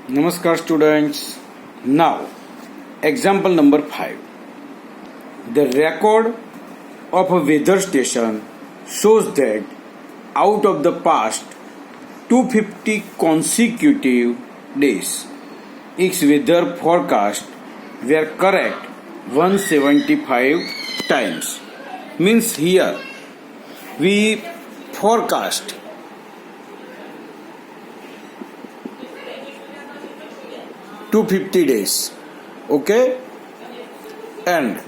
Namaskar students. Now, example number 5. The record of a weather station shows that out of the past 250 consecutive days, its weather forecast were correct 175 times. Means here we forecast 250 days, okay, and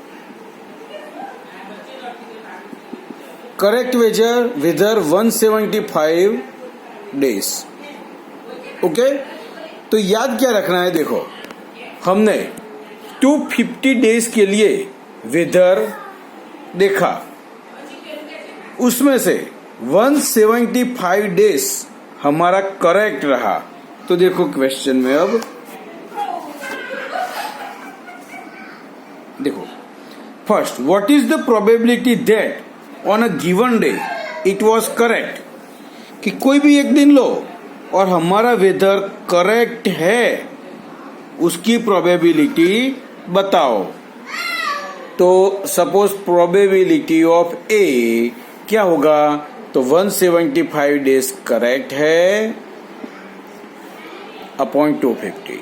correct weather 175 days, okay. तो याद क्या रखना है, देखो हमने 250 days के लिए weather देखा, उसमें से 175 डेज हमारा करेक्ट रहा। तो देखो क्वेश्चन में अब देखो, first what is the probability that on a given day it was correct, कि कोई भी एक दिन लो और हमारा वेदर करेक्ट है, उसकी प्रोबेबिलिटी बताओ। तो सपोज प्रोबेबिलिटी ऑफ ए क्या होगा, तो 175 डेज करेक्ट है अपॉन 250।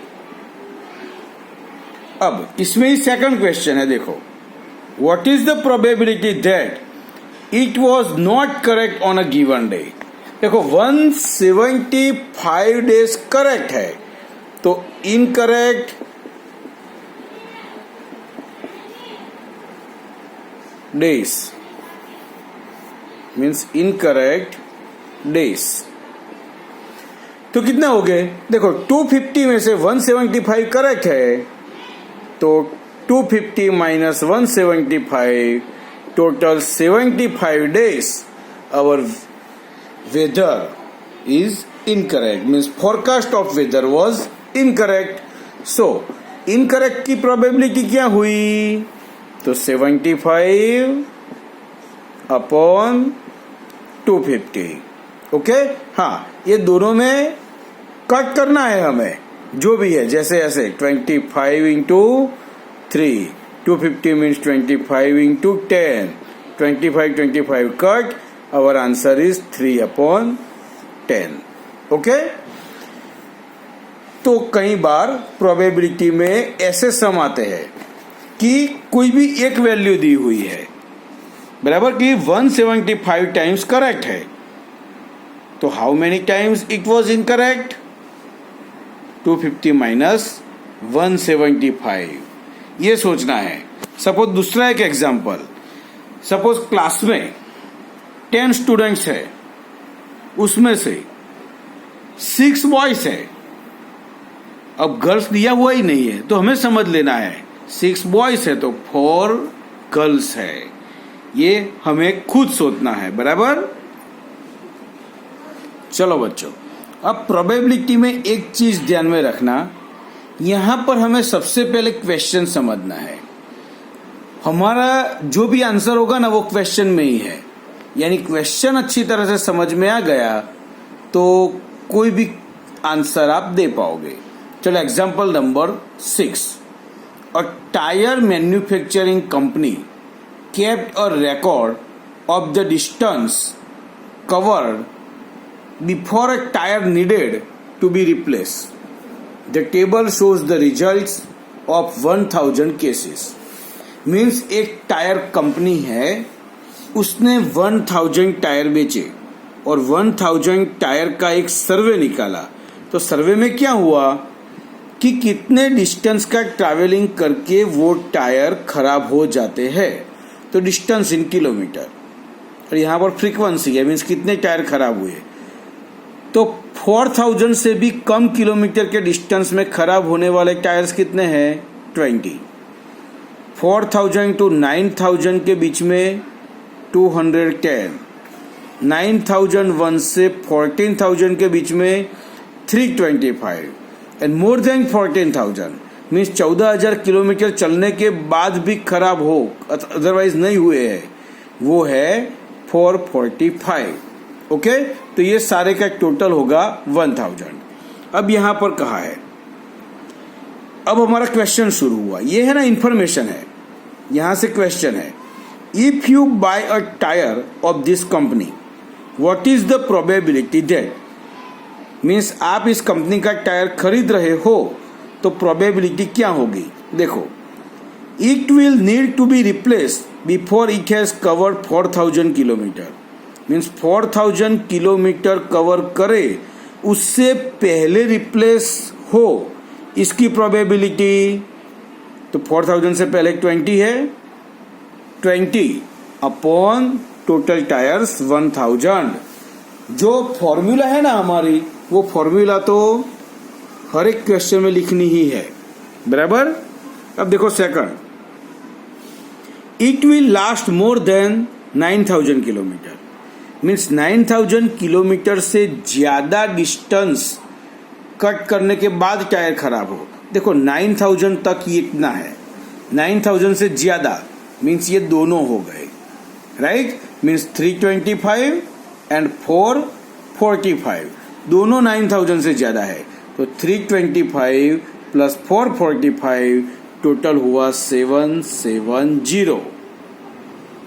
अब इसमें ही सेकंड क्वेश्चन है, देखो what is the probability that it was not correct on a given day. देखो 175 डेज करेक्ट है, तो incorrect days means incorrect days. तो कितने हो गए, देखो 250 में से 175 करेक्ट है, तो 250 minus 175 total 75 days our weather is incorrect, means forecast of weather was incorrect. So incorrect की प्रोबेबिलिटी क्या हुई, तो 75 अपॉन 250, ओके। हाँ, ये दोनों में कट करना है हमें, जो भी है जैसे ऐसे 25 into 3, 250 means 25 into 10, 25 cut, our answer is 3 upon 10, okay. तो कई बार प्रोबेबिलिटी में ऐसे सम आते हैं कि कोई भी एक वैल्यू दी हुई है, बराबर कि 175 टाइम्स करेक्ट है, तो how many times it was incorrect, 250 minus 175, ये सोचना है। सपोज दूसरा एक एग्जांपल, सपोज क्लास में 10 स्टूडेंट्स है, उसमें से 6 बॉयज है, अब गर्ल्स दिया हुआ ही नहीं है, तो हमें समझ लेना है 6 बॉयज है तो 4 गर्ल्स है, ये हमें खुद सोचना है, बराबर। चलो बच्चों, अब प्रोबेबिलिटी में एक चीज ध्यान में रखना, यहां पर हमें सबसे पहले क्वेश्चन समझना है। हमारा जो भी आंसर होगा ना वो क्वेश्चन में ही है, यानी क्वेश्चन अच्छी तरह से समझ में आ गया तो कोई भी आंसर आप दे पाओगे। चलो example number 6, a tyre manufacturing company kept a record of the distance covered before a tire needed to be replaced. The table shows the results of 1000 cases. Means एक टायर कंपनी है, उसने 1000 tyre बेचे और 1000 tyre का एक सर्वे निकाला। तो सर्वे में क्या हुआ कि कितने डिस्टेंस का ट्रैवलिंग करके वो टायर खराब हो जाते हैं, तो डिस्टेंस इन किलोमीटर, और यहाँ पर फ्रीक्वेंसी है, मीन्स कितने टायर खराब हुए। तो 4000 से भी कम किलोमीटर के डिस्टेंस में खराब होने वाले टायर्स कितने हैं, 20। 4000 टू 9000 के बीच में 210, 9001 से 14000 के बीच में 325, and more than 14000 means 14000 kilometre चलने के बाद भी खराब हो, अदरवाइज नहीं हुए हैं, वो है 445, ओके। तो ये सारे का टोटल होगा 1000। अब यहां पर कहा है अब हमारा क्वेश्चन शुरू हुआ, ये है ना इंफॉर्मेशन है, यहां से क्वेश्चन है, if you buy a tyre of this company what is the probability that, means आप इस कंपनी का टायर खरीद रहे हो तो प्रोबेबिलिटी क्या होगी। देखो, it will need to be replaced before it has covered 4000 kilometre, means 4000 kilometre cover करे उससे पहले रिप्लेस हो, इसकी प्रोबेबिलिटी, तो 4000 से पहले 20 है, 20 अपॉन टोटल टायर्स 1000। जो फॉर्मूला है ना हमारी, वो फॉर्मूला तो हर एक क्वेश्चन में लिखनी ही है, बराबर। अब देखो second, it will last more than 9000 kilometre, means 9000 kilometre से ज्यादा डिस्टेंस कट करने के बाद टायर खराब हो। देखो 9000 तक ये इतना है, 9000 से ज्यादा मीन्स ये दोनों हो गए, राइट, मीन्स 325 एंड 445 दोनों 9000 से ज्यादा है, तो 325 प्लस 445 टोटल हुआ 770,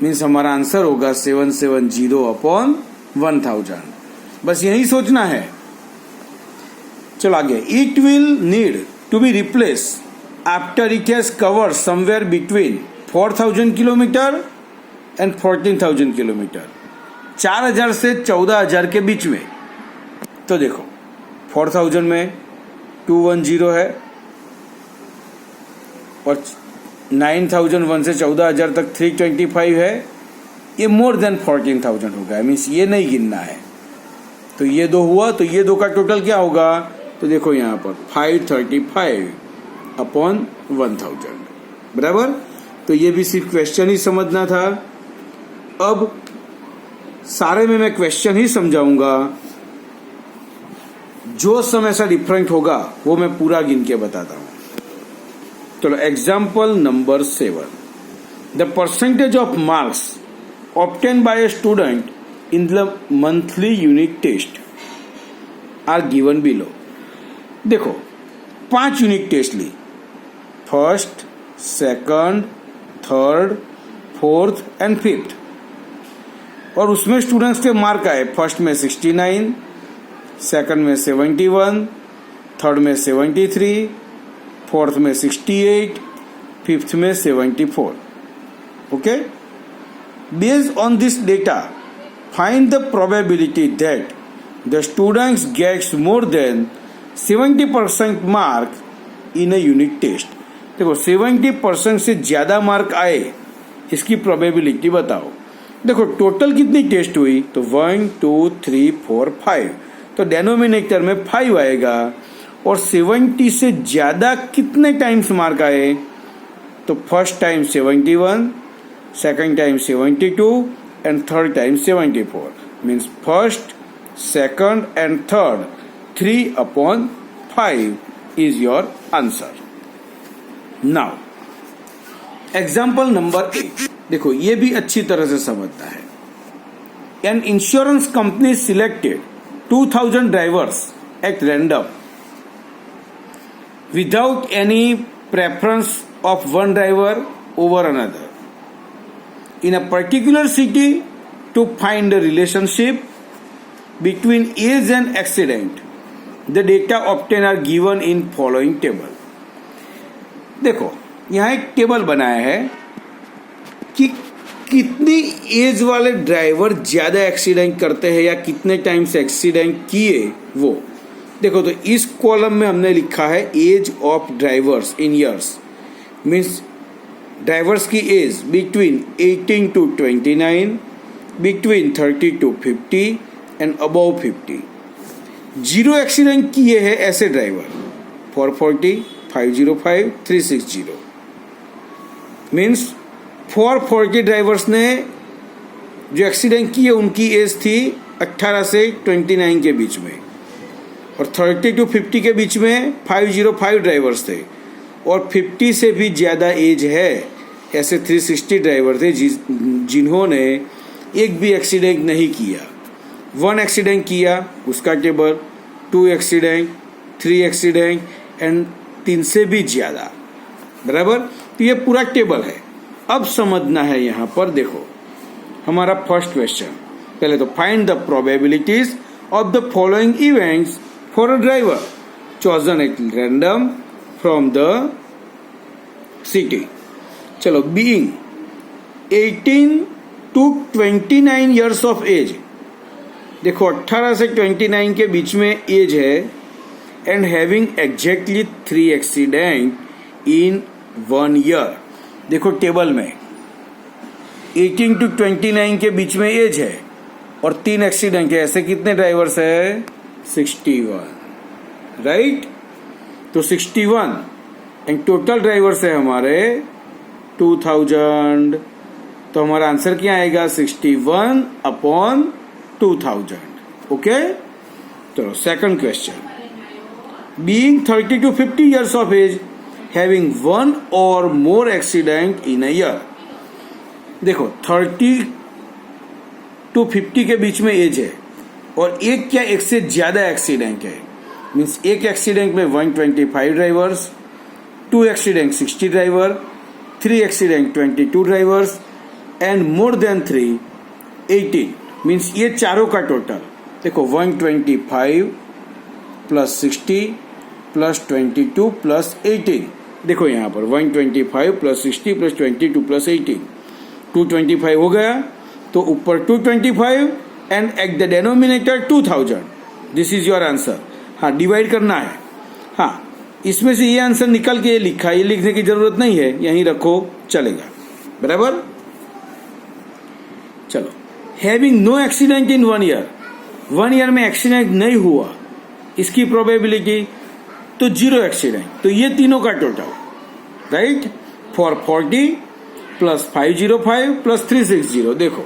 मीन्स हमारा आंसर होगा 770 अपॉन 1000। बस यही सोचना है। चलो आगे, it will need to be replace after it has covered somewhere between 4000 kilometre and 14000 kilometre, 4000 से 14000 के बीच में। तो देखो 4000 में 210 है और 9001 से 14000 तक 325 है, ये मोर देन 14000 होगा, मीन्स ये नहीं गिनना है। तो ये दो हुआ, तो ये दो का टोटल क्या होगा, तो देखो यहाँ पर 535 अपॉन 1000, बराबर। तो ये भी सिर्फ क्वेश्चन ही समझना था। अब सारे में मैं क्वेश्चन ही समझाऊंगा, जो समय सा डिफरेंट होगा वो मैं पूरा गिन के बताता हूं। चलो example number 7, the percentage of marks obtain by a student in the monthly unit test are given below. देखो 5 यूनिट टेस्ट ली, first, second, third, fourth and fifth, और उसमें स्टूडेंट्स के मार्क आए, फर्स्ट में 69, सेकंड में 71, थर्ड में 73, fourth में 68, फिफ्थ में 74। Okay, based on this data find the probability that the students gets more than 70% mark in a unit test. देखो 70% से ज्यादा मार्क आए, इसकी प्रोबेबिलिटी बताओ। देखो टोटल कितनी टेस्ट हुई, तो 1 2 3 4 5, तो डेनोमिनेटर में 5 आएगा, और 70 से ज्यादा कितने टाइम्स मार्क आए, तो first time 71, second time 72 and third time 74, means first, second and third 3 upon 5 is your answer. Now example number 8, देखो ये भी अच्छी तरह से समझना है। An insurance company selected 2000 drivers at random without any preference of one driver over another in a particular city to find the relationship between age and accident. The data obtain are given in following table. देखो यहाँ एक table बनाया है कि कितनी as वाले driver ज्यादा accident करते हैं या कितने टाइम से एक्सीडेंट किए वो। देखो तो इस कॉलम में हमने लिखा है age of drivers in years, means drivers की age between 18 to 29, between 30 to 50 and above 50। 0 accident किए हैं ऐसे ड्राइवर 440, 505, 360, मीन्स 440 ड्राइवर्स ने जो एक्सीडेंट किए उनकी एज थी 18 से 29 के बीच में, और 30 to 50 के बीच में 505 ड्राइवर्स थे, और 50 से भी ज़्यादा एज है ऐसे 360 ड्राइवर थे जिन्होंने एक भी एक्सीडेंट नहीं किया। 1 एक्सीडेंट किया उसका टेबल, 2 एक्सीडेंट, 3 एक्सीडेंट एंड 3 से भी ज्यादा, बराबर। तो ये पूरा टेबल है। अब समझना है यहां पर, देखो हमारा फर्स्ट क्वेश्चन, पहले तो find the probabilities of the following events for a driver chosen at random from the city. चलो, being 18 to 29 years of age, देखो 18 से 29 के बीच में एज है, and having exactly 3 accident in 1 year. देखो टेबल में 18 to 29 के बीच में एज है और 3 एक्सीडेंट है, ऐसे कितने ड्राइवर्स है? 61, राइट। तो 61 एंड टोटल ड्राइवर्स है हमारे 2000, तो हमारा आंसर क्या आएगा? 61 अपॉन 2000। ओके, चलो second question, being 30 to 50 years of age having 1 or more accident in a year. देखो 30 to 50 के बीच में एज है और एक क्या एक से ज्यादा एक्सीडेंट है, मीन्स एक एक्सीडेंट में 125 drivers, 2 accident 60 driver, 3 accident 22 drivers and more than 3 18, means ये चारों का टोटल देखो 125 प्लस 60 प्लस 22 प्लस 18। देखो यहां पर 125 प्लस 60 प्लस 22 प्लस 18, 225 हो गया, तो ऊपर 225 and at the denominator 2000। This is your answer. हाँ, डिवाइड करना है। हाँ, इसमें से ये आंसर निकल के लिखा, ये लिखने की जरूरत नहीं है, यहीं रखो चलेगा, बराबर। चलो, having no accident in 1 year, 1 year में एक्सीडेंट नहीं हुआ, इसकी प्रोबेबिलिटी तो 0 एक्सीडेंट, तो ये तीनों का total, right. Four 40 plus 505 plus 360, देखो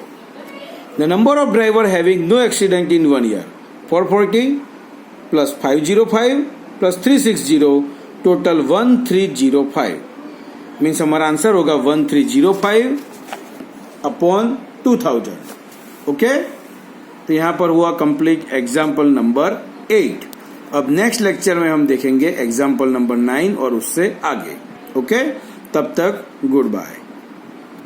the number of driver having no accident in 1 year four 40 plus 505 plus 360 total 1305, means हमारा आंसर होगा 1305 अपॉन 2000। ओके, तो यहां पर हुआ कंप्लीट एग्जाम्पल नंबर 8। अब नेक्स्ट लेक्चर में हम देखेंगे एग्जाम्पल नंबर 9 और उससे आगे। ओके, तब तक गुड बाय।